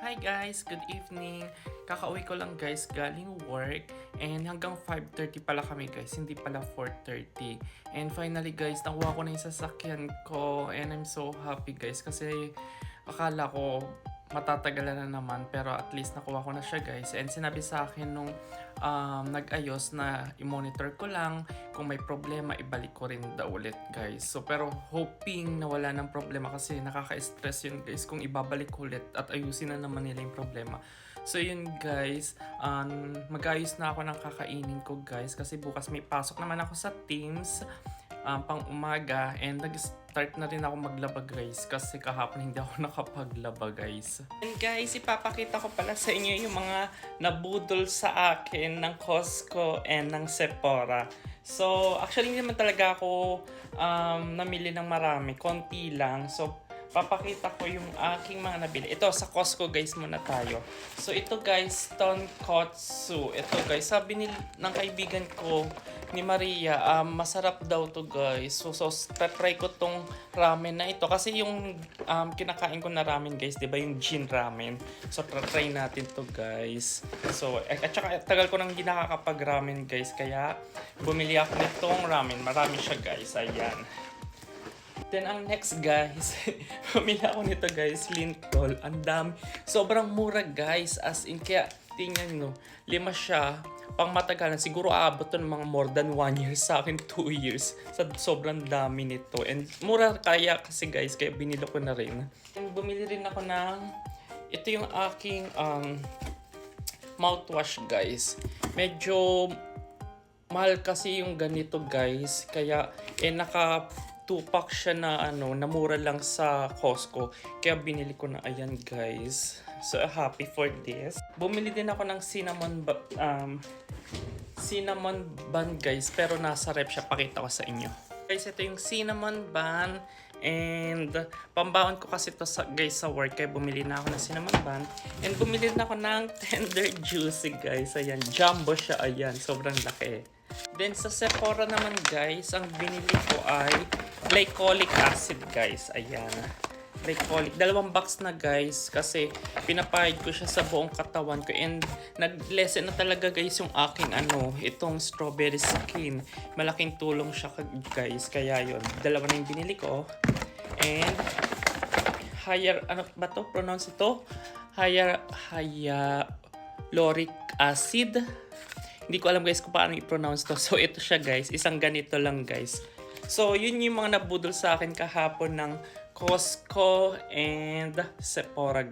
Hi guys, good evening. Kakauwi ko lang guys galing work and hanggang 5:30 pala kami guys, hindi pala 4:30. And finally guys, nakuha ko na yung sasakyan ko and I'm so happy guys kasi akala ko matatagalan na naman pero at least nakuha ko na siya guys. And sinabi sa akin nung nag-ayos na i-monitor ko lang kung may problema ibalik ko rin daw ulit guys. So pero hoping na wala ng problema kasi nakaka-stress yun guys kung ibabalik ko ulit at ayusin na naman nila yung problema. So yun guys, mag-ayos na ako ng kakainin ko guys kasi bukas may pasok naman ako sa Teams pang umaga and nag-start na rin ako maglaba guys kasi kahapon hindi ako nakapaglaba guys. And guys, ipapakita ko pala sa inyo yung mga nabudol sa akin ng Costco and ng Sephora. So actually hindi naman talaga ako namili ng marami, konti lang. So papakita ko yung aking mga nabili. Ito, sa Costco guys muna tayo. So ito guys, tonkotsu. Ito guys, sabi ng kaibigan ko ni Maria, masarap daw to guys. So try ko tong ramen na ito. Kasi yung kinakain ko na ramen guys, di ba yung Jin ramen. So try natin to guys. So, at saka tagal ko nang hindi nakakapag ramen guys. Kaya bumili ako nitong ramen. Marami siya guys. Ayan. Then ang next guys, pumili ako nito guys, lintol. Ang dami. Sobrang mura guys. As in, kaya tingnan nyo, 5 siya. Pang matagalan, siguro aabot to ng mga more than 1 year sa akin, 2 years. Sobrang dami nito. And mura kaya kasi guys, kaya binili ko na rin. And bumili rin ako ng, ito yung aking mouthwash guys. Medyo mahal kasi yung ganito guys. Kaya naka 2-pack siya na namura lang sa Costco. Kaya binili ko na ayan guys. So happy for this. Bumili din ako ng cinnamon bun guys. Pero nasa rep siya. Pakita ko sa inyo. Guys, ito yung cinnamon bun. And pambaon ko kasi to guys sa work. Kaya bumili na ako ng cinnamon bun. And bumili na ako ng tender juicy guys. Ayan. Jumbo siya. Ayan. Sobrang laki. Then sa Sephora naman guys, ang binili ko ay glycolic acid guys. Ayan. Glycolic. 2 box na guys kasi pinapahid ko siya sa buong katawan ko. And nag-lessen na talaga guys yung aking itong strawberry skin. Malaking tulong siya guys. Kaya yun. 2 na yung binili ko. And pronounce ito? Hyaluronic acid. Hindi ko alam guys kung paano i-pronounce to. So ito siya guys. Isang ganito lang guys. So yun yung mga nabudol sa akin kahapon ng Costco and Sephora.